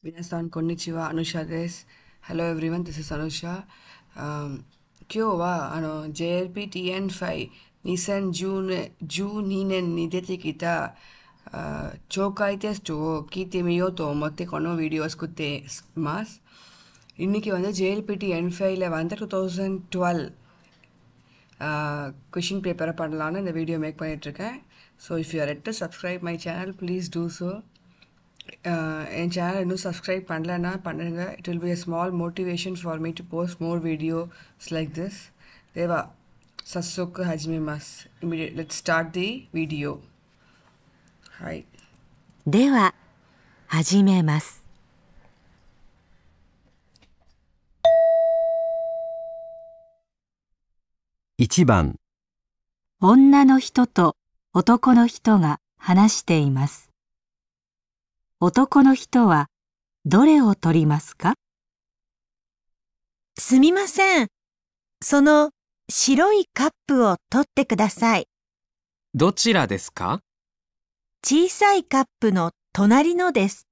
皆さん、こんにちは。アヌシャです。Hello everyone, this is Anusha. 今日はJLPTN5 2012年に出てきた懲戒テストを聞いてみようと思ってこのビデオを作っています。இன்னைக்கு வந்து JLPTN5ல வந்து 2012 question பேப்பரை பண்ணலான்னு இந்த வீடியோ மேக் பண்ணிகிட்ருக்கேன். So if you R red to subscribe my channel please do so. N channel இன்னும் subscribe பண்ணலைன்னா பண்ணுங்க. It will be a small motivation for me to post more videos like this. தேவா சசுக்கு ஹஜ்மிமாஸ். Immediate. Let's start the video. Hi. では始めます。1番、女の人と男の人が話しています。男の人はどれを取りますか？すみません。その白いカップを取ってください。どちらですか？小さいカップの隣のです。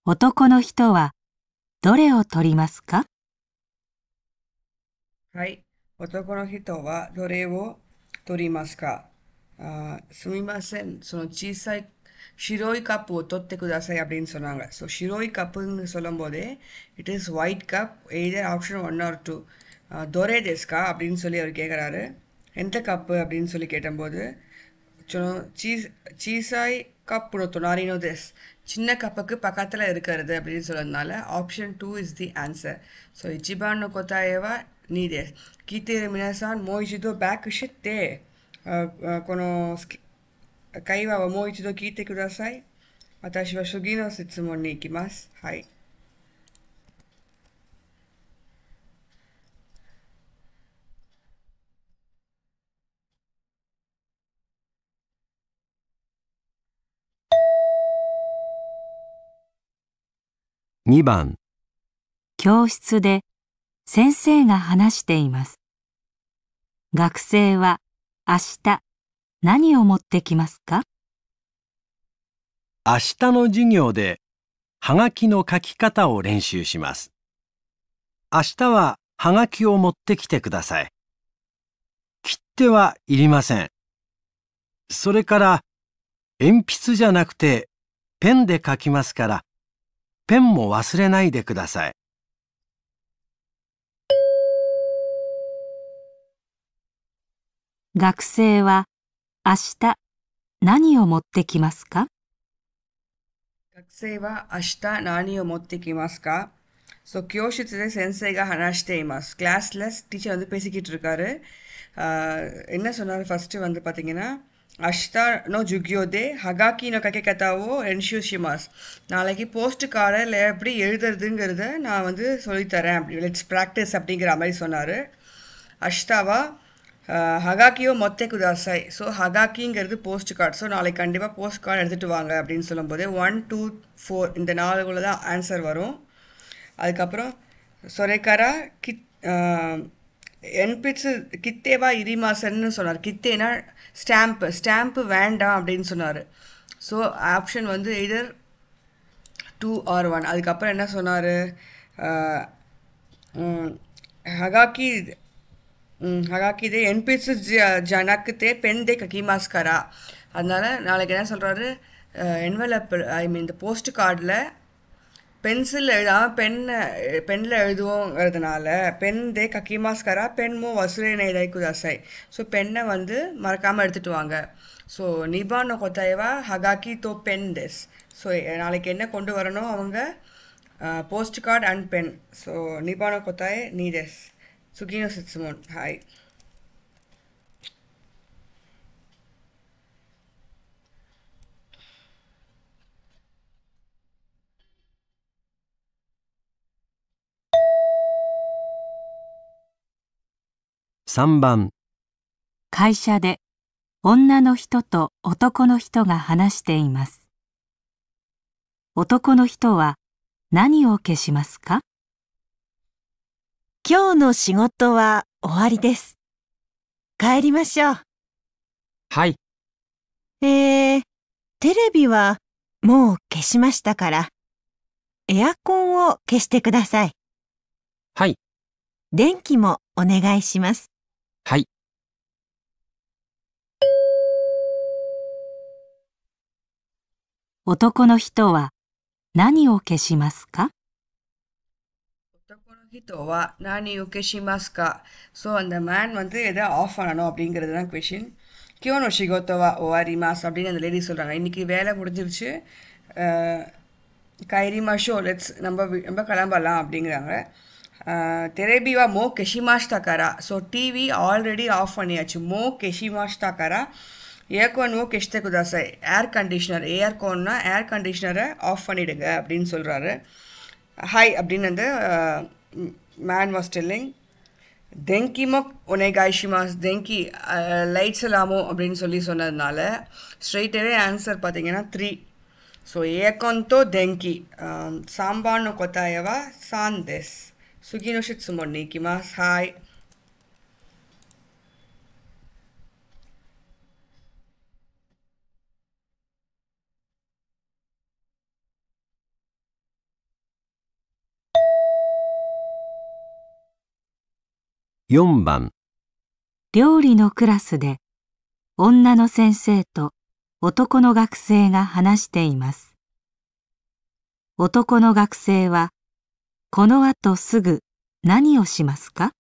男の人はどれを取りますか？はい。男の人はどれを取りますか？すみません。その小さい白いカップを取ってくださいஅப்படின்னு சொன்னாங்க. So 白いカップன்னு சொல்லும்போதே it is white cup either option 1 or 2. தொரே டெஸ்கா அப்படின்னு சொல்லி அவர் கேட்குறாரு. எந்த கப்பு அப்படின்னு சொல்லி கேட்டபோது சீசாய் கப் தொனாரினோ டெஸ் சின்ன கப்புக்கு பக்கத்தில் இருக்கிறது அப்படின்னு சொன்னதுனால option 2 is the answer. So இச்சிபான் நோ கொத்தாயேவா நீ டெஸ் கீத்தேரு மினாசான் மோ இச்சிதோ பேக் ஷித்தே この会話をもう一度聞いてください。私は次の質問に行きます。はい。2番、教室で先生が話しています。学生は明日何を持ってきますか？明日の授業ではがきの書き方を練習します。明日ははがきを持ってきてください。切手はいりません。それから鉛筆じゃなくてペンで書きますから、ペンも忘れないでください。学生は明日何を持ってきますか？学生は明日何を持ってきますか？ஸோ 教室で先生が話しています。கிளாஸில் டீச்சர் வந்து பேசிக்கிட்டு இருக்காரு. என்ன சொன்னார் ஃபஸ்ட்டு வந்து பார்த்தீங்கன்னா அஷ்டா நோ ஜுக்யோதே ஹகாக்கி நோ கக்கெகத்தாவோ என்ஷூஷிமாஸ். நாளைக்கு போஸ்ட் கார்டில் எப்படி எழுதுறதுங்கிறத நான் வந்து சொல்லித்தரேன். அப்படி லெட்ஸ் ப்ராக்டிஸ் அப்படிங்கிற மாதிரி சொன்னார். அஷ்டாவா ஹகாக்கியோ மொத்தே குதாசாய். ஸோ ஹகாக்கிங்கிறது போஸ்ட் கார்டு. ஸோ நாளைக்கு கண்டிப்பாக போஸ்ட் கார்டு எடுத்துகிட்டு வாங்க அப்படின்னு சொல்லும்போது 1, 2, 4 இந்த 4 தான் ஆன்சர் வரும். அதுக்கப்புறம் சொரேக்காரா என்பிட்ஸு கித்தேவா இரிமாசன்னு சொன்னார். கித்தேனா ஸ்டாம்ப்பு வேண்டாம் அப்படின்னு சொன்னார். ஸோ ஆப்ஷன் வந்து எய்தர் 2 or 1. அதுக்கப்புறம் என்ன சொன்னார்? ஹகாக்கி ஹகாக்கிதே என்பிட்ஸு ஜனக்குதே பென் தே கக்கிமாஸ்கரா. அதனால் நாளைக்கு என்ன சொல்கிறாரு? என்வலப் இந்த போஸ்ட் கார்டில் பென்சில் எழுதாமல் பென்னில் எழுதுவோங்கிறதுனால பென் தே கக்கிமாஸ்கரா பென்மோ வசூலை தைக்குதாசாய். ஸோ பென்னை வந்து மறக்காமல் எடுத்துகிட்டு வாங்க. ஸோ நிபானோ கொத்தாயவா ஹகாக்கி தோ பென் டெஸ். ஸோ நாளைக்கு என்ன கொண்டு வரணும் அவங்க? Post card and pen. So நிபானோ கொத்தாயே நீ டெஸ். சுகினோ சிட்சுமோன். ஹாய்.3番、会社で女の人と男の人が話しています。男の人は何を消しますか？今日の仕事は終わりです。帰りましょう。はい。テレビはもう消しましたから、エアコンを消してください。はい、電気もお願いします。はい。男の人は何を消しますか？男の人は何を消しますか? ஸோ அந்த மேன் வந்து எதை ஆஃப் பண்ணணும் அப்படிங்கிறது தான் கொஷின். கியோனோ ஷிகோத்தோவா ஓவாரிமாஸ் அப்படின்னு அந்த லேடி சொல்கிறாங்க. இன்றைக்கி வேலை முடிஞ்சிருச்சு, கைரிமாஷோ லெட்ஸ் நம்ம கிளம்பலாம் அப்படிங்கிறாங்க. தெரேபிவா மோ கெஷிமாஷ்டாக்காரா. ஸோ டிவி ஆல்ரெடி ஆஃப் பண்ணியாச்சு. மோ கெஷிமாஷ்டாக்காரா. ஏர்கான் ஓ கெஷ்டே குதாசை. ஏர் கண்டிஷ்னர், ஏர்கான்னா ஏர் கண்டிஷ்னரை ஆஃப் பண்ணிவிடுங்க அப்படின்னு சொல்கிறாரு. ஹாய் அப்படின்னு வந்து மேன் வாஸ் டெல்லிங். தெங்கிமோ ஒனேகாய்ஷிமாஸ். தெங்கி லைட்ஸ் எல்லாமோ அப்படின்னு சொன்னதுனால ஸ்ட்ரெயிட்டாகவே ஆன்சர் பார்த்தீங்கன்னா 3. ஸோ ஏகோந்தோ தெங்கி சாம்பானோ கொத்தாயவா சாந்தெஸ் சுகினோஷித் சுமோன்னிக்கிமாஸ். ஹாய்.4番、料理のクラスで女の先生と男の学生が話しています。男の学生はこの後すぐ何をしますか？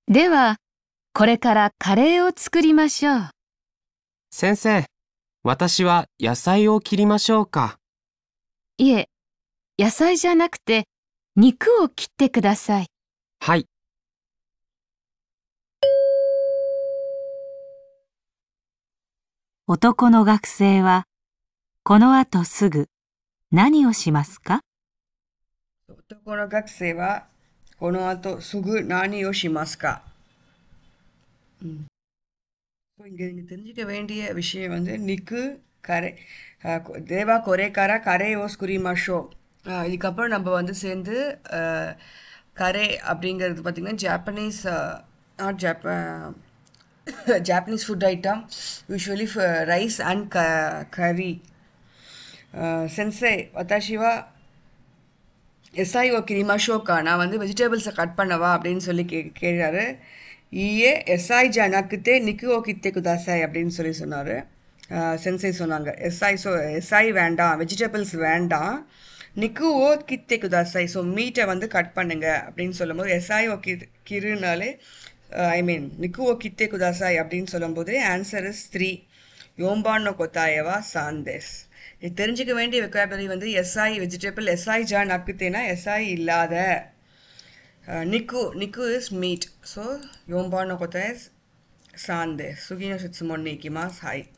では、これからカレーを作りましょう。先生、私は野菜を切りましょうか？いえ、野菜じゃなくて肉を切ってください。はい。男の学生はこの後すぐ何をしますか？男の学生はこの後すぐ何をしますか? இங்கே நீங்கள் தெரிஞ்சுக்க வேண்டிய விஷயம் வந்து நிக்கு கரை தேவா கொரேக்காரா கரை ஓஸ் குரிமாஷோ. இதுக்கப்புறம் நம்ம வந்து சேர்ந்து கரை அப்படிங்கிறது பார்த்திங்கன்னா Japanese not Japanese food item, usually rice and கறி. சென்சே வத்தாஷிவா எஸ்ஐ ஓ கிரிமாஷோக்கா, நான் வந்து வெஜிடபிள்ஸை கட் பண்ணவா அப்படின்னு சொல்லி கேட்குறாரு. ஈயே எஸ்ஐ ஜனக்குத்தே நிக்கு ஓ கித்தே குதாசாய் அப்படின்னு சொன்னார். சென்சை சொன்னாங்க எஸ்ஐ வேண்டாம், வெஜிடபிள்ஸ் வேண்டாம், நிக்கு ஓ கித்தே குதாசாய், ஸோ மீட்டை வந்து கட் பண்ணுங்க அப்படின்னு சொல்லும்போது எஸ்ஐ ஓ கிருனாலே நிக்கு ஓ கித்தே குதாசாய் அப்படின்னு சொல்லும்போது ஆன்சர் இஸ் 3. யோம்பானோ கொத்தாயவா சாந்தேஸ். இது தெரிஞ்சுக்க வேண்டிய வெக்காபுலரி வந்து எஸ்ஐ வெஜிடபிள், எஸ்ஐ ஜா நக்குத்தேனா எஸ்ஐ இல்லாத. நிக்கு இஸ் மீட். ஸோ யோம்பானோ கொத்தாயஸ் சாந்தேஸ். சுகினோ ஷிட்சுமோன்னிக்கிமாஸ். ஹாய்.5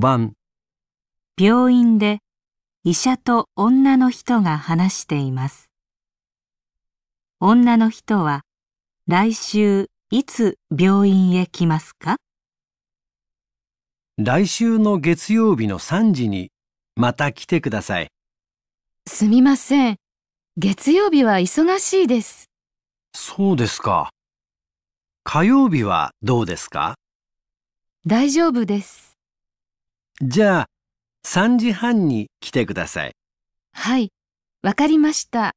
番、病院で医者と女の人が話しています。女の人は来週いつ病院へ来ますか？来週の月曜日の3時にまた来てください。すみません。月曜日は忙しいです。そうですか。火曜日はどうですか？大丈夫です。じゃあ、3時半に来てください。はい、わかりました。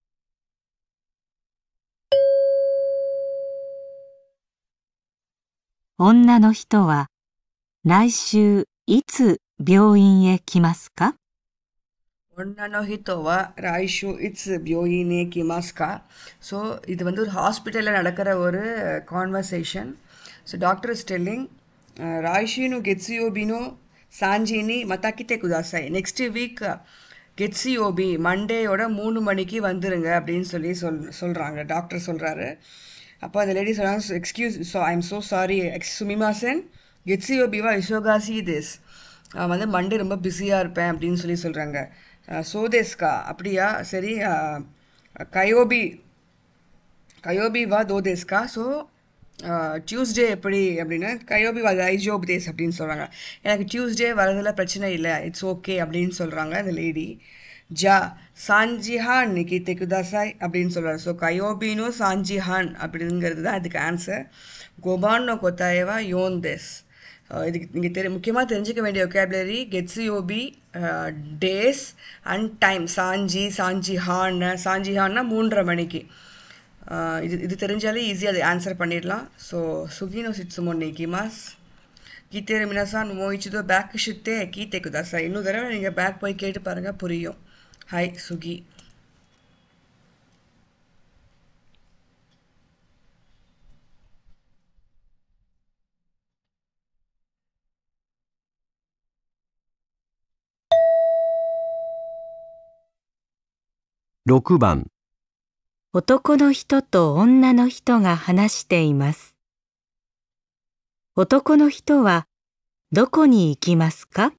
女の人は来週いつ病院へ来ますか？女の人は来週いつ病院へ来ますか? ஸோ இது வந்து ஒரு ஹாஸ்பிட்டலில் நடக்கிற ஒரு conversation. So doctor is telling ராய்ஷினு கெட்சியோபினோ சாஞ்சினி மத்தாக்கிட்டே குதாசாய். நெக்ஸ்ட் வீக் கெட்சியோபி மண்டேயோட 3 மணிக்கு வந்துருங்க அப்படின்னு சொல்கிறாங்க. டாக்டர் சொல்கிறாரு. அப்போ அந்த லேடி சொல்கிறாங்க, excuse, I am so sorry சுமிமாசன், கெட்சியோபிவா இஷோகாசி திஸ், வந்து மண்டே ரொம்ப பிஸியாக இருப்பேன் அப்படின்னு சொல்கிறாங்க. சோதேஸ்கா, அப்படியா, சரி, கயோபி வா தோதேஸ்கா. ஸோ டியூஸ்டே எப்படி அப்படின்னா கையோபி ஐஜோப் டேஸ் அப்படின்னு சொல்கிறாங்க. எனக்கு டியூஸ்டே வரதில் பிரச்சனை இல்லை, இட்ஸ் ஓகே அப்படின்னு சொல்கிறாங்க அந்த லேடி. ஜா சாஞ்சிஹான் நிக்கித்தே குதாசாய் அப்படின்னு சொல்கிறார். ஸோ கயோபினோ சாஞ்சிஹான் அப்படிங்கிறது தான் அதுக்கு ஆன்சர். கோபானோ கொத்தாயவா யோன் தேஸ். இதுக்கு நீங்கள் முக்கியமாக தெரிஞ்சிக்க வேண்டிய ஒகேபுலரி கெட்ஸியோபி, டேஸ் அண்ட் டைம். சாஞ்சிஹான்னா 3:30 மணிக்கு. இது தெரிஞ்சாலே ஈஸியாக அது ஆன்சர் பண்ணிடலாம். ஸோ சுகினோ சிட்சுமோ நிக்கிமாஸ். கீத்தேரு மினாசான் மோயிச்சுதோ பேக் ஷித்தே கீத்தே குதாசா. இன்னும் தடவை நீங்கள் பேக் போய் கேட்டு பாருங்கள், புரியும். ஹாய் சுகி.6番、男の人と女の人が話しています。男の人はどこに行きますか？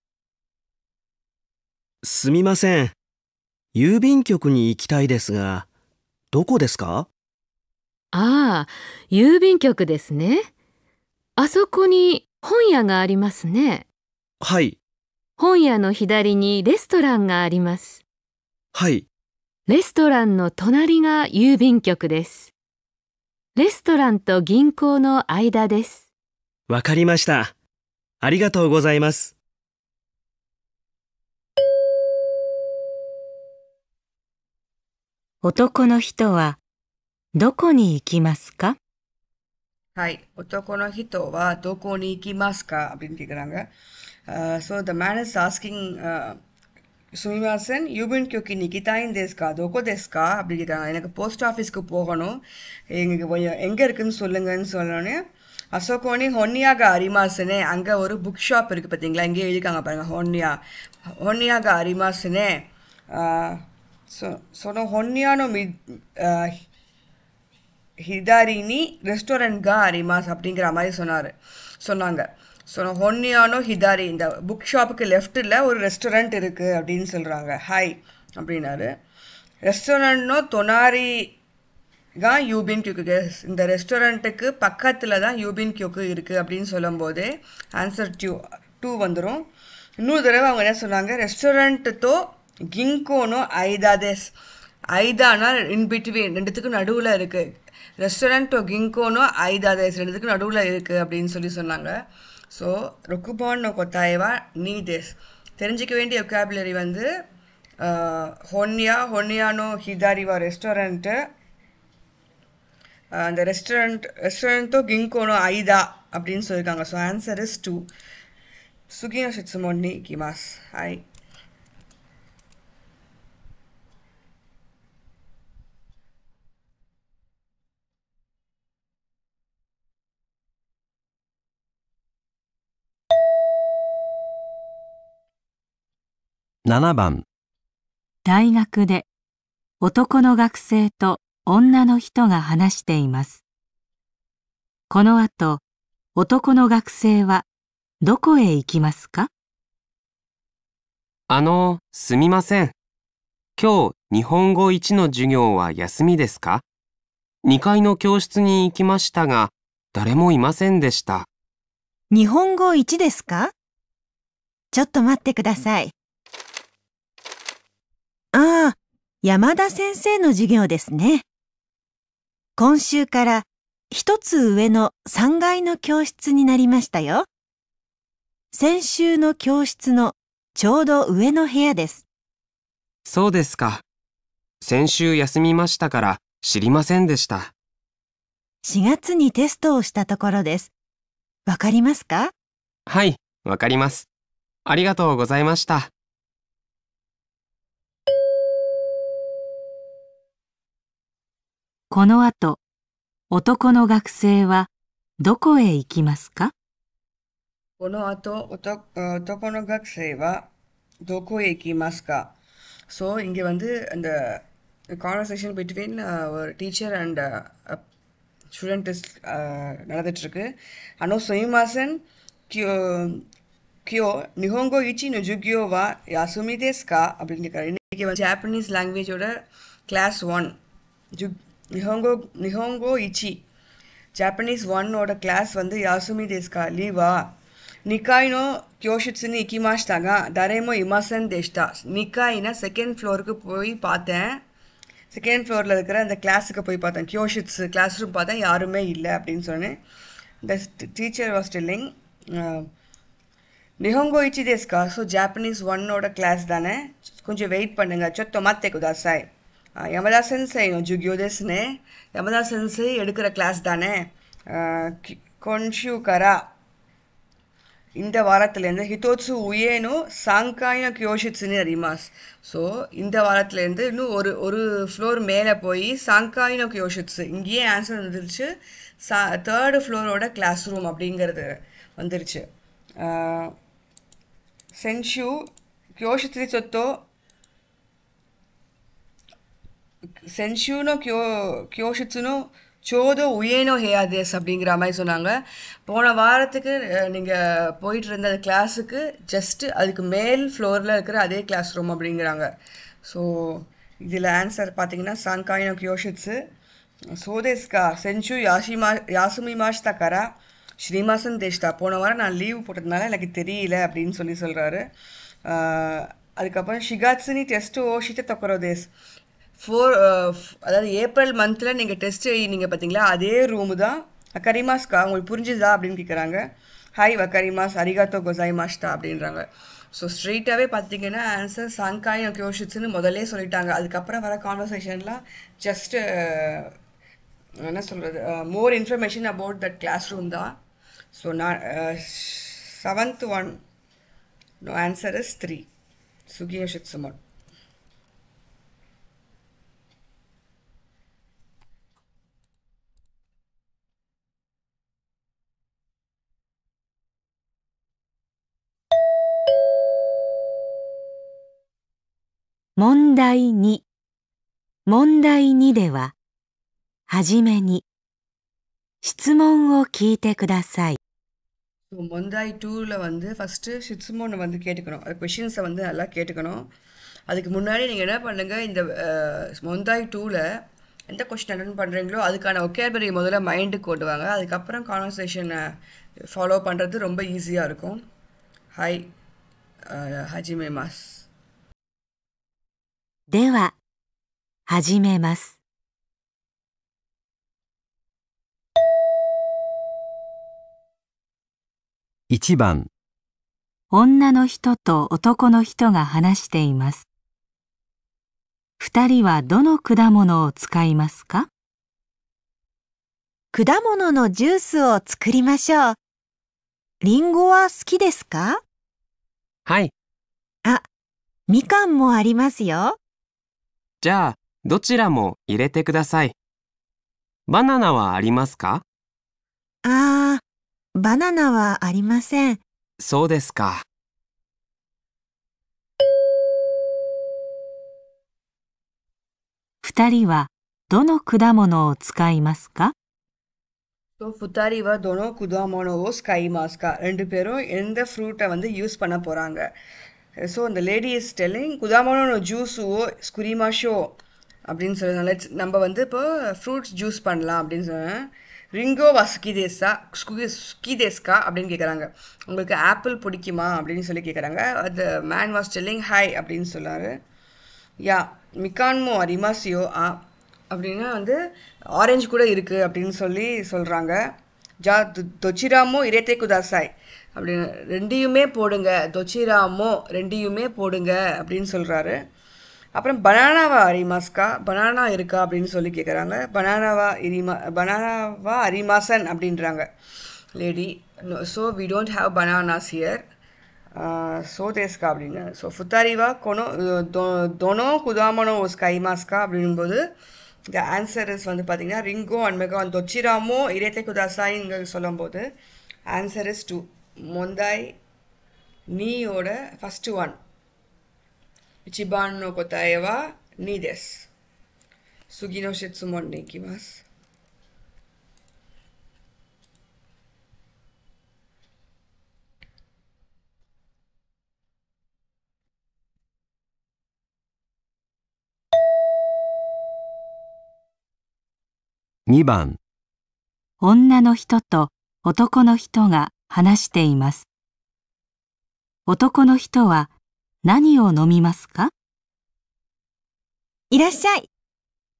すみません。郵便局に行きたいですが、どこですか？ああ、郵便局ですね。あそこに本屋がありますね。はい、本屋の左にレストランがあります。はい、レストランの隣が郵便局です。レストランと銀行の間です。わかりました。ありがとうございます。男の人はどこに行きますか？はい、男の人はどこに行きますかஅப்படின்னு கேட்குறாங்க. So the man is asking, சுமிமாசன் யூபின் கியோக்கி நிக்கிதாயின் தேஸ்கா தோக்கோ தேஸ்கா அப்படி கேட்குறாங்க. எனக்கு போஸ்ட் ஆஃபீஸ்க்கு போகணும், எங்கே இருக்குதுன்னு சொல்லுங்கன்னு சொன்னோன்னே, அசோகோனி ஹொன்னியாக அரிமாசனே, அங்கே ஒரு புக் ஷாப் இருக்குது பார்த்தீங்களா, இங்கே எழுதிக்காங்க பாருங்கள், ஹொன்னியாக அரிமாசனே. சொன்னோ ஹொன்னியானோ ஹிதாரினி ரெஸ்டாரண்ட்கா அரிமாஸ் அப்படிங்கிற மாதிரி சொன்னாங்க. ஸோ ஹொன்னியானோ ஹிதாரி, இந்த புக் ஷாப்புக்கு லெஃப்ட்டில் ஒரு ரெஸ்டாரண்ட் இருக்குது அப்படின்னு சொல்கிறாங்க. ஹாய் அப்படின்னாரு. ரெஸ்டாரண்ட்னோ தொனாரி தான் யூபின் கியோக்கு, இந்த ரெஸ்டாரண்ட்டுக்கு பக்கத்தில் தான் யூபின் கியோக்கு இருக்குது அப்படின்னு சொல்லும்போதே ஆன்சர் 2 வந்துடும். இன்னொரு தடவை அவங்க என்ன சொன்னாங்க, ரெஸ்டாரண்ட்டு கிங்கோனோ ஐதாதேஸ். ஐதானா இன் பிட்வீன், ரெண்டுத்துக்கும் நடுவில் இருக்குது. ரெஸ்டாரண்ட்டோ கிங்கோனோ ஐதாதேஸ், ரெண்டுத்துக்கும் நடுவில் இருக்குது அப்படின்னு சொன்னாங்க. ஸோ ரொக்குபானோ கொத்தாயவா நீ தேஸ். தெரிஞ்சிக்க வேண்டிய ஒகேபுலரி வந்து ஹொன்னியானோ ஹிதாரிவா ரெஸ்டாரண்ட்டு, அந்த ரெஸ்டாரண்ட்டோ கிங்கோனோ ஐதா அப்படின்னு சொல்லியிருக்காங்க. So answer is 2. சுகினோ ஷிட்சுமோன்னி கிமாஸ். ஹாய்.7番、大学で男の学生と女の人が話しています。この後、男の学生はどこへ行きますか？すみません。今日日本語1の授業は休みですか？2階の教室に行きましたが、誰もいませんでした。日本語1ですか？ちょっと待ってください。ああ、山田先生の授業ですね。今週から一つ上の3階の教室になりましたよ。先週の教室のちょうど上の部屋です。そうですか。先週休みましたから知りませんでした。4月にテストをしたところです。わかりますか？はい、わかります。ありがとうございました。この後、男の学生はどこへ行きますか？この後、男の学生はどこへ行きますか？ ஸோ இங்கே வந்து அந்த கான்வர்சேஷன் பிட்வீன் ஒரு டீச்சர் அண்ட் ஸ்டூடெண்ட் நடந்துகிட்ருக்கு. சுமிமாசன் கியோ நிஹோங்கோ இச்சி நோ ஜுகியோ வா யாசுமி தேஸ்கா அப்படின்னு கேட்குறாரு. இன்றைக்கி வந்து ஜாப்பனீஸ் லாங்குவேஜோட கிளாஸ் 1 நிஹோங்கோ இச்சி. ஜாப்பனீஸ் ஒன்னோட கிளாஸ் வந்து யாசுமி தேஸ்கா லீவா நிக்காயினோ கியோஷிட்ஸுன்னு இக்கிமாஷ்டாங்க தரேமோ இமாசன் தேஷ்டா நிக்காயினா செகண்ட் ஃப்ளோருக்கு போய் பார்த்தேன். செகண்ட் ஃப்ளோரில் இருக்கிற அந்த கிளாஸுக்கு போய் பார்த்தேன். கியோஷிட்ஸ் கிளாஸ் ரூம் பார்த்தேன், யாருமே இல்லை அப்படின்னு சொன்னேன். த டீச்சர் வாஸ் டெல்லிங் நிஹோங்கோ இச்சி தேஸ்கா. ஸோ ஜாப்பனீஸ் ஒன்னோட கிளாஸ் தானே, கொஞ்சம் வெயிட் பண்ணுங்க. சொத்தோ மாத்தே குதாசாய். யமதா சென்சை ஜுகியோ தேஸ்னே. யமதா சென்சை எடுக்கிற கிளாஸ் தானே. கொன்ஷு கரா இந்த வாரத்துலேருந்து ஹிதோட்சு உயேனோ சாங்காயினோ கியோஷிட்ஸுன்னு அறிமாஸ். ஸோ இந்த வாரத்துலேருந்து இன்னும் ஒரு ஃப்ளோர் மேலே போய் சாங்காயினோ கியோஷிட்ஸு இங்கேயே ஆன்சர் வந்துருச்சு. தேர்டு ஃப்ளோரோட கிளாஸ் ரூம் அப்படிங்கிறது வந்துருச்சு. சென்ஷு கியோஷிட்ஸு சொத்தோ சென்ஷூனோ கியோஷிட்ஸுனோ சோதோ உயேனோ ஹேயாதேஸ் அப்படிங்கிற மாதிரி சொன்னாங்க. போன வாரத்துக்கு நீங்கள் போயிட்டு இருந்த கிளாஸுக்கு ஜஸ்ட்டு அதுக்கு மேல் ஃப்ளோரில் இருக்கிற அதே கிளாஸ் ரூம் அப்படிங்கிறாங்க. ஸோ இதில் ஆன்சர் பார்த்தீங்கன்னா சாங்காயினோ கியோஷிட்ஸு. சோதேஸ்கா சென்ஷு யாசுமி மாஷ் தக்கரா ஸ்ரீமாசன் தேஷ்டா. போன வாரம் நான் லீவ் போட்டதுனால எனக்கு தெரியல அப்படின்னு சொல்கிறாரு. அதுக்கப்புறம் ஷிகாட்ஸுனி டெஸ்ட்டு ஓஷித்த தொக்கரோதேஸ். அதாவது ஏப்ரல் மந்தில் நீங்கள் டெஸ்ட் எழுதினீங்க பார்த்தீங்களா, அதே ரூமு தான். அக்கரிமாஸ்கா உங்களுக்கு புரிஞ்சுதா அப்படின்னு கேட்குறாங்க. ஹாய் வக்கரிமாஸ் அரிகாத்தோ கொசாய்மாஷ்டா அப்படின்றாங்க. ஸோ ஸ்ட்ரெயிட்டாகவே பார்த்தீங்கன்னா ஆன்சர் சாங்காய் கியோஷிட்ஸ்னு முதல்லே சொல்லிட்டாங்க. அதுக்கப்புறம் வர கான்வர்சேஷன்லாம் ஜஸ்ட்டு என்ன சொல்கிறது, more information about that classroom தான். ஸோ நான் 7th one, no answer is 3. சுகியோஷிட்சுமன்.問題2。問題2では、はじめに、質問を聞いてください。ஸோ மொந்தாய் 2ல் வந்து ஃபஸ்ட்டு ஷிட்சுமோனை வந்து கேட்டுக்கணும். அது கொஷின்ஸை வந்து நல்லா கேட்டுக்கணும். அதுக்கு முன்னாடி நீங்கள் என்ன பண்ணுங்கள், இந்த மொந்தாய் 2ல் எந்த கொஷின் அட்டன் பண்ணுறீங்களோ அதுக்கான ஒகேபரி முதல்ல மைண்டுக்கு கொண்டுவாங்க. அதுக்கப்புறம் கான்வர்சேஷனை ஃபாலோ பண்ணுறது ரொம்ப ஈஸியாக இருக்கும். ஹாய் ஹஜிமே மாஸ். では、始めます。1番、女の人と男の人が話しています。二人はどの果物を使いますか？果物のジュースを作りましょう。リンゴは好きですか？はい。あ、みかんもありますよ。じゃあ、どちらも入れてください。バナナはありますか？バナナはありません。そうですか。二人はどの果物を使いますか？ ஸோ ஃபுத்தாரி வா தோனோ குதாமோனோவோ ஸ்கை மாஸ்கா. ரெண்டு பேரும் எந்த ஃப்ரூட்டை வந்து யூஸ் பண்ண போகிறாங்க. ஸோ அந்த லேடி இஸ் டெல்லிங் குதாமோனோ ஜூஸுவோ ஸ்குரிமாஷோ அப்படின்னு சொல்லுவாங்க. நம்ம வந்து இப்போ ஃப்ரூட்ஸ் ஜூஸ் பண்ணலாம் அப்படின்னு சொன்னேன். ரிங்கோ வா ஸ்கீதேஸ்கா அப்படின்னு கேட்குறாங்க. உங்களுக்கு ஆப்பிள் பிடிக்குமா அப்படின்னு சொல்லி கேட்குறாங்க. அந்த மேன் வாஸ் டெல்லிங் ஹாய் அப்படின்னு சொன்னார். யா மிகான்மோ அரிமாசியோ அப்படின்னா வந்து ஆரஞ்சு கூட இருக்குது அப்படின்னு சொல்கிறாங்க. தொச்சிராமோ இரேத்தே குதாசாய் அப்படின்னு ரெண்டையுமே போடுங்க, தொச்சிராமோ ரெண்டையுமே போடுங்க அப்படின்னு சொல்கிறாரு. அப்புறம் பனானாவா அரிமாஸ்கா, பனானா இருக்கா அப்படின்னு சொல்லி கேட்குறாங்க. பனானாவா அரிமாசன் அப்படின்றாங்க lady. So we don't have bananas here. சோதேஸ்கா அப்படின்னு. ஸோ ஃபுத்தாரிவா தொனோ குதாமனோ ஸ்கைமாஸ்கா அப்படிங்கும்போது இந்த ஆன்சர்ஸ் வந்து பார்த்திங்கன்னா ரிங்கோ அண்ட் மெகான் தொச்சிராமோ இரேத்தே குதாசாயிங்க சொல்லும்போது ஆன்சர் இஸ் 2. மொந்தாய் நீயோட ஃபஸ்ட்டு ஒன் இச்சிபான் நோ கொத்தாயவா நீ தெஸ். சுகினோ ஷிட்சுமோன் நிக்கிமாஸ்.2番、女の人と男の人が話しています。男の人は何を飲みますか？いらっしゃい。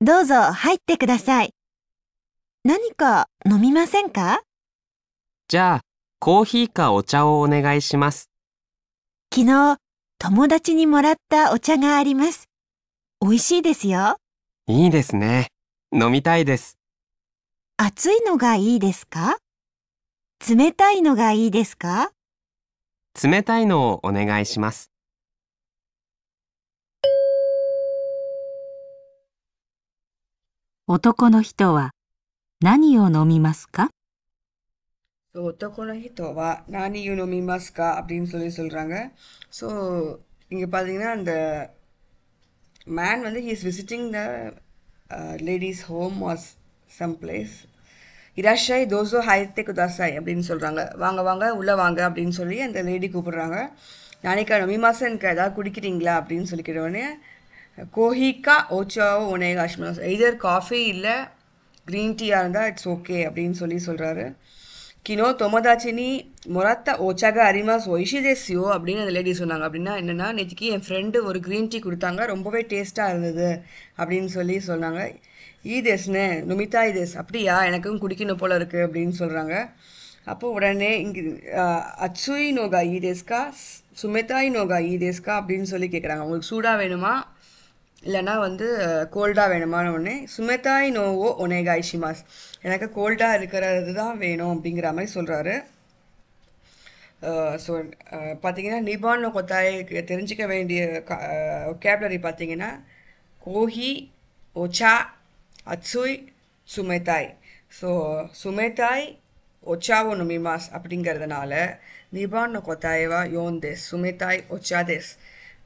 どうぞ入ってください。何か飲みませんか？じゃあ、コーヒーかお茶をお願いします。昨日、友達にもらったお茶があります。美味しいですよ。いいですね。飲みたいです。熱いのがいいですか？冷たいのがいいですか？冷たいのをお願いします。男の人は何を飲みますか？ ஸோ ஒத்தக்கோன ஹிட்டோவா நானி யூ நோமிமாஸ்கா அப்படின்னு சொல்கிறாங்க. ஸோ இங்கே பார்த்தீங்கன்னா அந்த மேன் வந்து he is visiting the lady's home was some place. இராஷாய் தோசோ ஹைத்தே குதாசாய் அப்படின்னு சொல்கிறாங்க. வாங்க வாங்க உள்ளே வாங்க அப்படின்னு சொல்லி அந்த லேடி கூப்பிடுறாங்க. நாளைக்கா நொமிமாசா எனக்கு ஏதாவது குடிக்கிறீங்களா அப்படின்னு சொல்லிக்கிட்டோடனே கோஹிக்கா ஓச்சாவோ ஒனேகாஷ்மஸ் எய்தர் காஃபி இல்லை க்ரீன் டீயாக இருந்தால் இட்ஸ் ஓகே அப்படின்னு சொல்கிறாரு. கினோ தொமதாச்சினி மொரத்தா ஓச்சாக அரிமாஸ் ஒய்ஷி தேசியோ அப்படின்னு அந்த லேடி சொன்னாங்க. அப்படின்னா என்னென்னா, நேற்றுக்கு என் ஃப்ரெண்டு ஒரு க்ரீன் டீ கொடுத்தாங்க, ரொம்பவே டேஸ்ட்டாக இருந்தது அப்படின்னு சொன்னாங்க. ஈதேஸ்னு நுமிதா ஈதேஸ், அப்படியா எனக்கும் குடிக்கணும் போல இருக்குது அப்படின்னு சொல்கிறாங்க. அப்போ உடனே இங்கே அச்சுய் நோகா ஈதேஸ்கா சுமிதாய் நோகா ஈதேஸ்கா அப்படின்னு சொல்லி கேட்குறாங்க. உங்களுக்கு சூடாக வேணுமா இல்லைனா வந்து கோல்டாக வேணுமான்னு ஒன்று. சுமிதாய் நோவோ ஒனேகாய்ஷிமாஸ், எனக்கு கோல்டாக இருக்கிறது தான் வேணும் அப்படிங்கிற மாதிரி சொல்கிறாரு. ஸோ பார்த்தீங்கன்னா நிபான் கொத்தாய் தெரிஞ்சிக்க வேண்டிய ஒகேபுலரி பார்த்தீங்கன்னா கோஹி ஒச்சா அச்சுய் சுமேதாய். ஸோ சுமேதாய் ஒச்சாவோ நொமிமாஸ் அப்படிங்கிறதுனால நிபான் கொத்தாயவா யோன்தேஸ் சுமேதாய் ஒச்சாதேஸ்.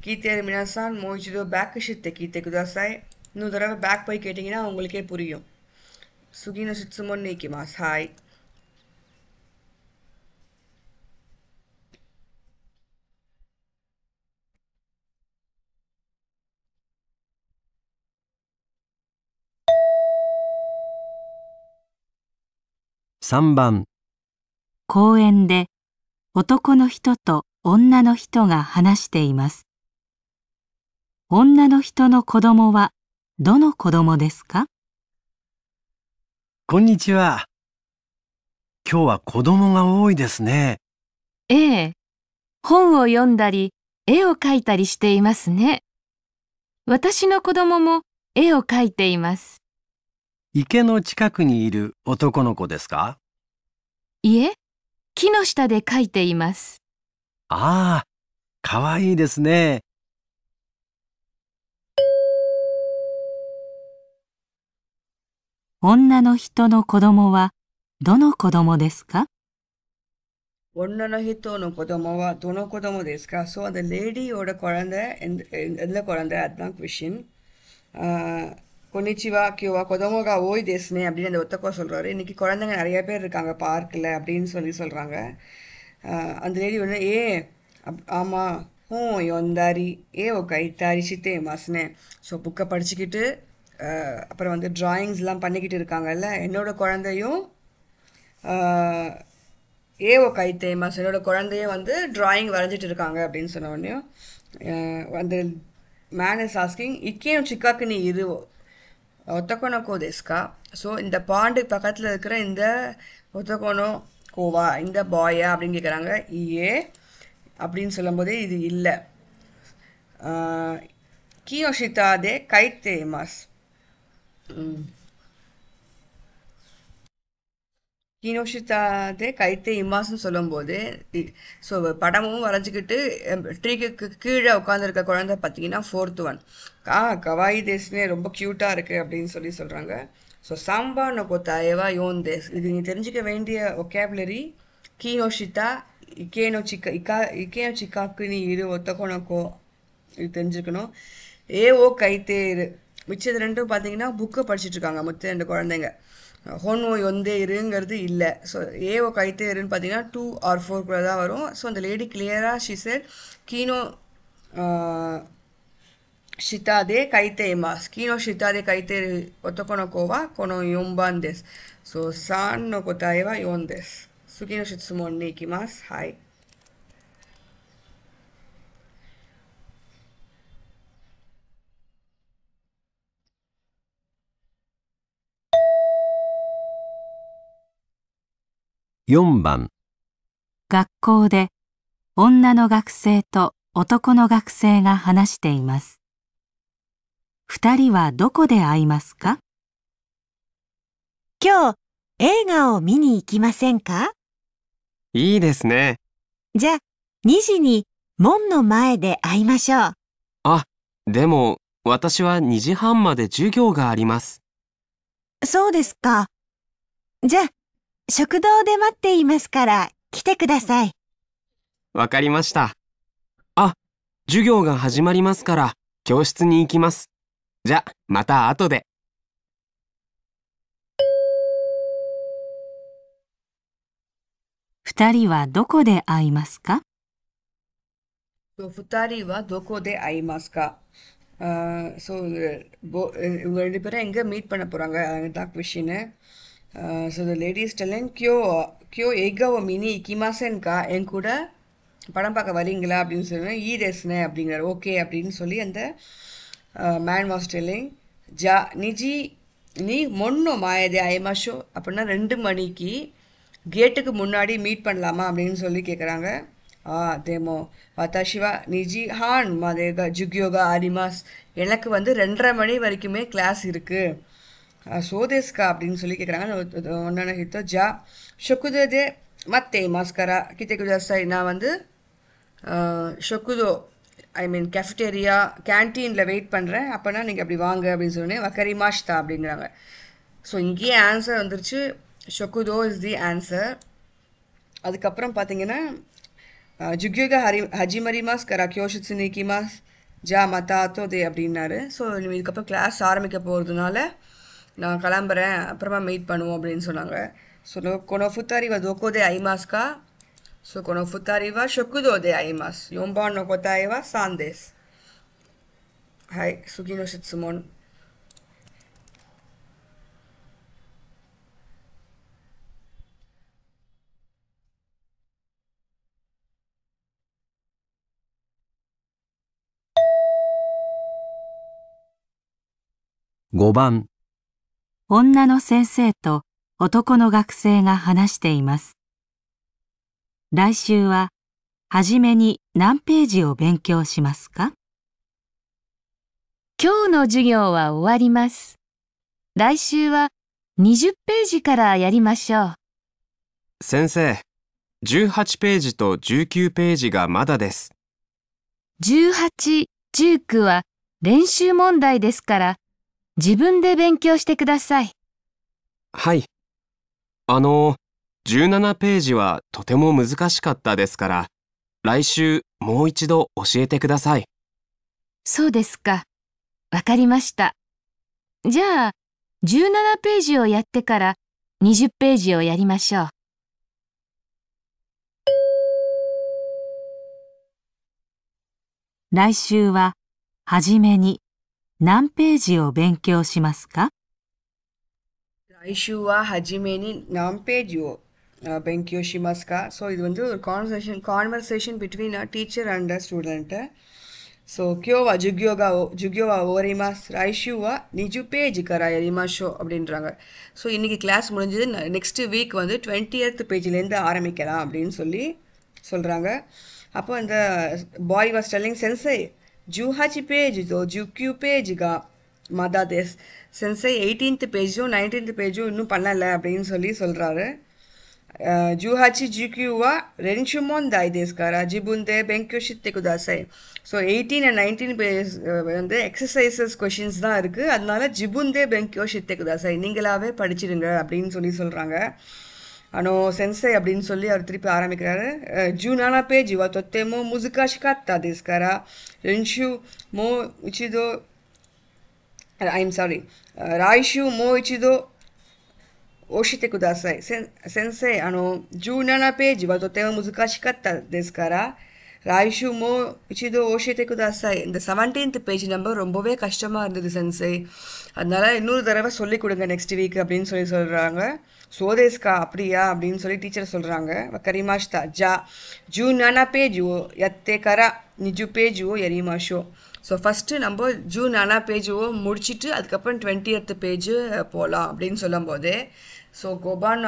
கீத்தே மினாசான் மோய்ச்சிதோ பேக் ஷித்தை கீத்தே குதாசாய். இன்னொரு தடவை பேக் போய் கேட்டிங்கன்னா உங்களுக்கே புரியும். சுகினோ சிட்சுமோன் நீக்கிமாஸ். ஹாய்.3番公園で男の人と女の人が話しています。女の人の子供はどの子供ですか？こんにちは。今日は子供が多いですね。ええ、本を読んだり、絵を描いたりしていますね。私の子供も絵を描いています。池の近くにいる男の子ですか？いえ、木の下で描いています。ああ、かわいいですね。女の人の子供はどの子供ですか？女の人の子供はどの子供ですか? ஸோ அந்த லேடியோட குழந்தை எதில் குழந்தை அதுதான் கொஷின். கொன்னிச்சிவா கியோவா கொதமோகா ஓய் தேஸ்னே அப்படின்னு அந்த ஒத்தக்கோ சொல்கிறாரு. இன்றைக்கி குழந்தைங்க நிறைய பேர் இருக்காங்க பார்க்கில் அப்படின்னு சொல்கிறாங்க. அந்த லேடி ஒன்று ஆமாம் யொந்தாரி ஓ கைத்தாரி சித்தே மாஸ்னே. ஸோ புக்கை படிச்சுக்கிட்டு அப்புறம் வந்து ட்ராயிங்ஸ்லாம் பண்ணிக்கிட்டு இருக்காங்கல்ல. என்னோடய குழந்தையும் ஓ கைத்தே மாஸ், என்னோடய குழந்தையும் வந்து ட்ராயிங் வரைஞ்சிட்டு இருக்காங்க அப்படின்னு சொன்ன உடனே அந்த மேன் இஸ் ஆஸ்கிங் இக்கேயும் சிக்காக்கு நீ இரு ஒத்தக்கோனோ கோ தேஸ்கா. ஸோ இந்த பாண்டு பக்கத்தில் இருக்கிற இந்த ஒத்தக்கோனோ கோவா இந்த பாயா அப்படின்னு கேட்குறாங்க. ஏ அப்படின்னு சொல்லும்போதே இது இல்லை. கியோஷிதாதே கைத்தே மாஸ். கினோஷிதாதே கைத்தே இமாஸ்ன்னு சொல்லும்போது ஸோ படமும் வரைஞ்சிக்கிட்டு ட்ரீக்கு கீழே உட்காந்துருக்க குழந்தை பார்த்தீங்கன்னா 4th ஒன் கவாய் தேஸ்னே ரொம்ப க்யூட்டாக இருக்குது அப்படின்னு சொல்கிறாங்க. ஸோ சாம்பானோ கொத்தாயவா யோன் தேஸ், இது நீ தெரிஞ்சிக்க வேண்டிய ஒகேபுலரி கீனோஷிதா இக்கேனோ சிக்காக்கு நீ இரு ஒத்தக்கோனோக்கோ இது தெரிஞ்சுக்கணும். ஓ கைத்தேரு. மிச்சது ரெண்டும் பார்த்தீங்கன்னா புக்கை படிச்சுட்ருக்காங்க மொத்தம் 2 குழந்தைங்க. ஹோனோ யொந்தே இருங்கிறது இல்லை. ஸோ ஓ கைத்தே இருன்னு பார்த்தீங்கன்னா 2 or 4 கூட தான் வரும். ஸோ அந்த லேடி கிளியராக ஷி செட் கீனோ ஷிதாதே கைத்தே மாஸ். கீனோ ஷிதாதே கைத்தே ஒத்தக்கோனோ கோவா கொனோ யோம்பான் தேஸ். So 3の答えは4です。次の質問に行きます。はい。4番、学校で女の学生と男の学生が話しています。二人はどこで会いますか？今日、映画を見に行きませんか？いいですね。じゃあ、2時に門の前で会いましょう。あ、でも私は2時半まで授業があります。そうですか。じゃあ、食堂で待っていますから来てください。わかりました。あ、授業が始まりますから教室に行きます。じゃあ、また後で。二人はどこで会いますか？ 2人はどこで会いますか？ஸோ இவங்க 2 பேரும் எங்கே மீட் பண்ண போகிறாங்க அதுதான் question. So the lady's telling கியோ ஏகாவோ மினி இக்கிமாசன்கா என் கூட படம் பார்க்க வரீங்களா அப்படின்னு சொல்லி ஈ டெஸ்னே அப்படிங்கிறார். ஓகே அப்படின்னு சொல்லி அந்த மேன் வாஸ் டெல்லிங் ஜா நிஜி நீ மொன்னோ மாயதே ஐமாஷோ அப்படின்னா 2 மணிக்கு கேட்டுக்கு முன்னாடி மீட் பண்ணலாமா அப்படின்னு சொல்லி கேட்குறாங்க. தேமோ வாத்தாஷிவா நிஜி ஹான் மாதேகா ஜுக்யோகா ஆரிமாஸ் எனக்கு வந்து 2:30 மணி வரைக்குமே கிளாஸ் இருக்குது சோதேஸ்கா அப்படின்னு சொல்லி கேட்குறாங்க. ஒன்றான ஹித்தோ ஜா ஷொக்குதே மத்தே மாஸ்கரா கித்தே குதாசாய் நான் வந்து ஷொக்குதோ ஐ மீன் கேஃபிட்டேரியா கேன்டீனில் வெயிட் பண்ணுறேன் அப்போனா நீங்கள் அப்படி வாங்க அப்படின்னு சொன்னேன். வக்கரிமாஷ்தா அப்படிங்கிறாங்க. ஸோ இங்கேயே ஆன்சர் வந்துருச்சு. ஷொக்குதோ இஸ் தி ஆன்சர். அதுக்கப்புறம் பார்த்தீங்கன்னா ஜுக்யோகா ஹஜிமரிமாஸ் கரா கியோஷிட்ஸு நீக்கிமாஸ் ஜா மத்தாத்தோ தே அப்படின்னாரு. ஸோ இதுக்கப்புறம் கிளாஸ் ஆரம்பிக்க போகிறதுனால நான் கிளம்புறேன் அப்புறமா மீட் பண்ணுவோம் அப்படின்னு சொன்னாங்க. ஸோ கொனோ ஃபுத்தாரி வா தோக்கோ தே ஐமாஸ்கா ஸோ கொனோ ஃபுத்தாரி வா ஷொக்குதோ தே ஐமாஸ் யோம்பான் நோ கொத்தாய் வா சாந்தேஸ். ஹாய் சுகினோ ஷிட்சுமோன். 5番、女の先生と男の学生が話しています。来週ははじめに何ページを勉強しますか？今日の授業は終わります。来週は20ページからやりましょう。先生、18ページと19ページがまだです。18、19は練習問題ですから、自分で勉強してください。はい。17ページはとても難しかったですから、来週もう一度教えてください。そうですか。わかりました。じゃあ、17ページをやってから20ページをやりましょう。来週ははじめに何ページを勉強しますか？来週ははじめに何ページを勉強しますか？ஸோ இது வந்து ஒரு conversation between a teacher and a student. So கியோவா ஜுக்யோவா ஓரிமாஸ் ரைஷூவா நிஜு பேஜ் கரா எரிமாஷோ அப்படின்றாங்க. ஸோ இன்றைக்கி கிளாஸ் முடிஞ்சது. நெக்ஸ்ட் வீக் வந்து 20th பேஜ்லேருந்து ஆரம்பிக்கலாம் அப்படின்னு சொல்லி சொல்கிறாங்க. அப்போ அந்த பாய் வாஸ் டெல்லிங் சென்சை 18 பேஜ் தோ ஜுக்யூ பேஜுகா மதா தேஸ் சென்சை 18th பேஜும் 19th பேஜும் இன்னும் பண்ணலை அப்படின்னு சொல்லி சொல்கிறாரு.18 ஜிக்யூவா ரென்ஷுமோன் தாய் தேஸ்காரா ஜிபுந்தே பெங்க்யோ ஷித்தே குதாசை. ஸோ 18 and 19 பேஜ் வந்து எக்ஸசைசஸ் கொஷின்ஸ் தான் இருக்குது. அதனால ஜிபுந்தே பெங்க்யோ ஷித்தே குதாசை நீங்களாகவே படிச்சிடுங்க அப்படின்னு சொல்லி சொல்கிறாங்க. சென்சை அப்படின்னு சொல்லி அவர் திருப்பி ஆரம்பிக்கிறாரு. 17 பேஜ் வா தொத்தேமோ முசுகாஷிகாத்தா தேஸ்காரா ரென்ஷு மோ இச்சிதோ ஐம் சாரி ராய்ஷு மோ இச்சிதோ ஓஷித்தே குதாசை. சென்சை 17 பேஜ் வா தொத்தேமோ முசுகாஷிகாத்தா தேஸ்காரா ராய்ஷுமோ இச்சிதோ ஓஷியத்தை குதாசாய். இந்த 17th பேஜ் நம்பர் ரொம்பவே கஷ்டமாக இருந்தது சென்சை, அதனால இன்னொரு தடவை சொல்லிக் கொடுங்க நெக்ஸ்ட் வீக் அப்படின்னு சொல்கிறாங்க. சோதேஸ்கா அப்படியா அப்படின்னு சொல்லி டீச்சர் சொல்கிறாங்க. கரிமாஷ்தா ஜா ஜூ நானா பேஜுவோ எத்தே கரா நிஜு பேஜுவோ எரிமாஷோ. ஸோ ஃபஸ்ட்டு நம்ம ஜூ நானா பேஜுவோ முடிச்சுட்டு அதுக்கப்புறம் 20th பேஜு போகலாம் அப்படின்னு சொல்லும் போதே ஸோ கோபான்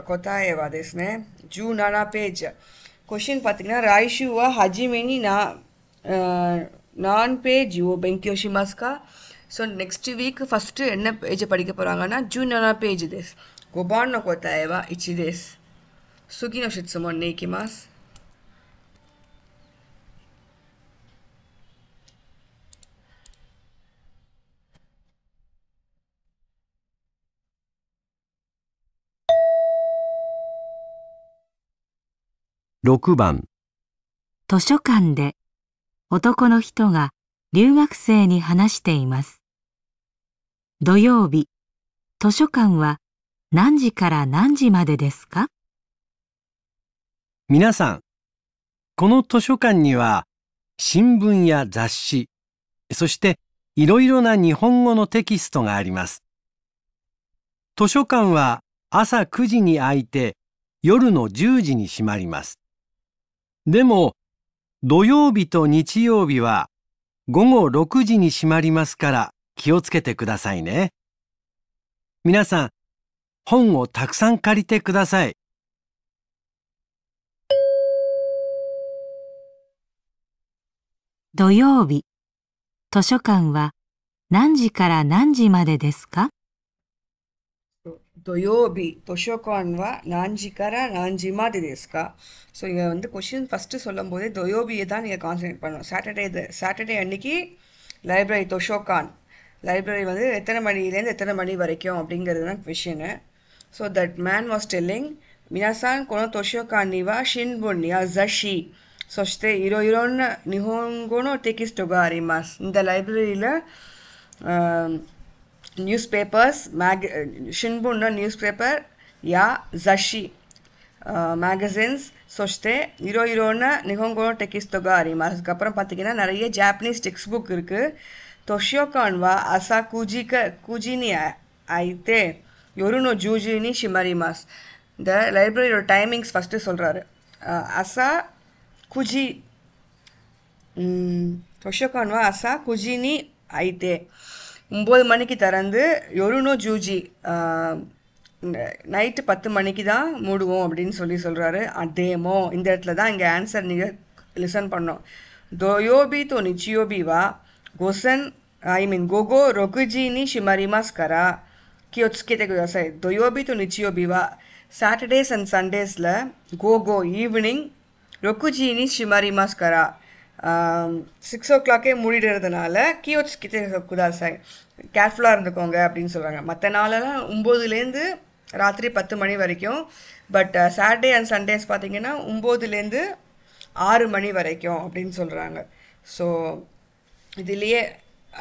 கொத்தாயவா தேஸ்னே ஜூ நானா பேஜ் கொஷின் பார்த்தீங்கன்னா ராய்ஷுவா ஹஜிமெனி நான் பேஜ் ஓ பெங்கியோஷிமாஸ்கா. ஸோ நெக்ஸ்ட் வீக் ஃபஸ்ட்டு என்ன பேஜை படிக்க போகிறாங்கன்னா ஜூ நானா பேஜ் தேஸ் கோபான் கொத்தாயவா இச்சி தேஸ் சுகினோ ஷிட்சுமோன் நேக்கிமாஸ்.6番図書館で男の人が留学生に話しています。土曜日、図書館は何時から何時までですか？皆さん、この図書館には新聞や雑誌、そしていろいろな日本語のテキストがあります。図書館は朝9時に開いて夜の10時に閉まります。でも土曜日と日曜日は午後6時に閉まりますから気をつけてくださいね。皆さん、本をたくさん借りてください。土曜日、図書館は何時から何時までですか？土曜日、図書館は何時から何時までですか？ஸோ இங்கே வந்து கொஷின் ஃபஸ்ட்டு சொல்லும் போதே தொயோபியை தான் நீங்கள் கான்சன்ட்ரேட் பண்ணணும். சாட்டர்டே அன்னைக்கு லைப்ரரி தொஷோகான் லைப்ரரி வந்து எத்தனை மணிலேருந்து எத்தனை மணி வரைக்கும் அப்படிங்கிறது தான் question. So that man was telling மினாசான் கோனோ தொஷோகான் நிவா ஷின்புன் யா ஜஷி சொஷ்டே இரோன நிஹோங்கோனோ டெக்கிஸ்டோகா அரிமாஸ். இந்த லைப்ரரியில் நியூஸ் பேப்பர்ஸ் ஷின்புன்னா நியூஸ் பேப்பர் யா ஜஷி மேகசின்ஸ் சொஷ்டே இரோன நிஹோங்கோனோ டெக்கிஸ்டோகா அரிமாஸ். அதுக்கப்புறம் பார்த்தீங்கன்னா நிறைய ஜாப்பனீஸ் டெக்ஸ்ட் புக் இருக்குது. தொஷியோகான் வா அசா குஜினி ஐத்தே யொருனோ ஜூஜினி ஷிமரிமாஸ். இந்த லைப்ரரியோட டைமிங்ஸ் ஃபஸ்ட்டு சொல்கிறாரு. அசா குஜி தொஷோகான் வா அசா குஜினி ஐத்தே 9 மணிக்கு திறந்து யொருனோ ஜூஜி நைட்டு 10 மணிக்கு தான் மூடுவோம் அப்படின்னு சொல்கிறாரு. அதேமோ இந்த இடத்துல தான் இங்கே ஆன்சர் நீங்கள் லிசன் பண்ணோம். தொயோபி தோ நிச்சியோபி வா கோசன் கோகோ ரொகுஜினி ஷிமரிமாஸ் கரா கியோட்ஸ்கேதே குதாசாய். தொயோபி தோ நிச்சியோபி வா சாட்டர்டேஸ் அண்ட் சண்டேஸில் கோகோ ஈவினிங் ரொகுஜினி ஷிமரிமாஸ் கரா 6 o'clock மூடிடுறதுனால கியோட்ஸ்கேதே குதாசாய் கேர்ஃபுல்லாக இருந்துக்கோங்க அப்படின்னு சொல்கிறாங்க. மற்ற நாளெல்லாம் 9லேருந்து ராத்திரி 10 மணி வரைக்கும். பட் சாட்டர்டே அண்ட் சண்டேஸ் பார்த்திங்கன்னா 9லேருந்து 6 மணி வரைக்கும் அப்படின்னு சொல்கிறாங்க. ஸோ இதுலேயே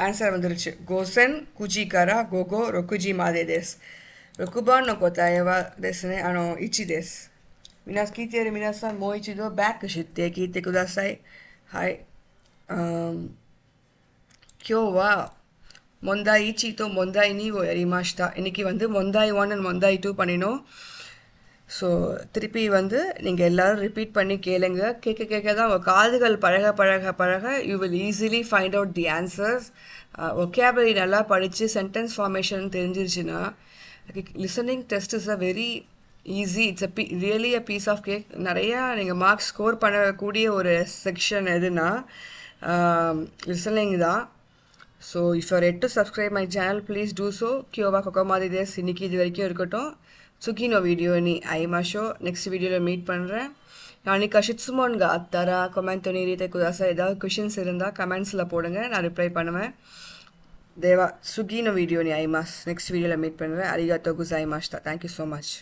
ஆன்சர் வந்துருச்சு. கோசன் குஜிகாரா கோகோ ரொக்குஜி மாதே தேஸ் ரொக்குபான் நொக்கோத்தாயவா தேஸ்னே ஆனோ இச்சி தேஸ். மினாஸ் கீத்தேரு மினாசான் மோயிச்சிதோ பேக் ஷித்தே கீத்தே குதாசாய். ஹாய் கியோவா மொந்தாய் சீத்தோ மொந்தாய் நீ ஓ எரிமாஷ்டா. இன்றைக்கி வந்து மொந்தாய் 1 அண்ட் மொந்தாய் 2 பண்ணினோம். ஸோ திருப்பி வந்து நீங்கள் எல்லோரும் ரிப்பீட் பண்ணி கேளுங்க. கேட்க தான் உங்கள் காதுகள் பழக you will easily find out the answers. Vocabulary நல்லா படித்து சென்டென்ஸ் ஃபார்மேஷன் தெரிஞ்சிருச்சுன்னா listening test is a very easy. It's really a piece of cake. நிறையா நீங்கள் மார்க்ஸ் ஸ்கோர் பண்ணக்கூடிய ஒரு செக்ஷன் எதுனா லிசனிங் தான். So if you are yet to subscribe my channel, please do so. கியோவா கொக்கோமாதி தேஸ் இன்னைக்கு இது வரைக்கும் இருக்கட்டும். சுகினோ வீடியோ நீ ஐமாஷோ நெக்ஸ்ட் வீடியோவில் மீட் பண்ணுறேன். நாளைக்கு ஷிட்சுமோன்கா அத்தாரா கமெண்ட் நீரீத்தை குதாசா ஏதாவது கொஷின்ஸ் இருந்தால் கமெண்ட்ஸில் போடுங்க, நான் ரிப்ளை பண்ணுவேன். தேவா சுகினோ வீடியோ நீ ஐமாஸ் நெக்ஸ்ட் வீடியோவில் மீட் பண்ணுவேன். அரிகாத்தோ குசாய்மாஷ்தா. Thank you so much.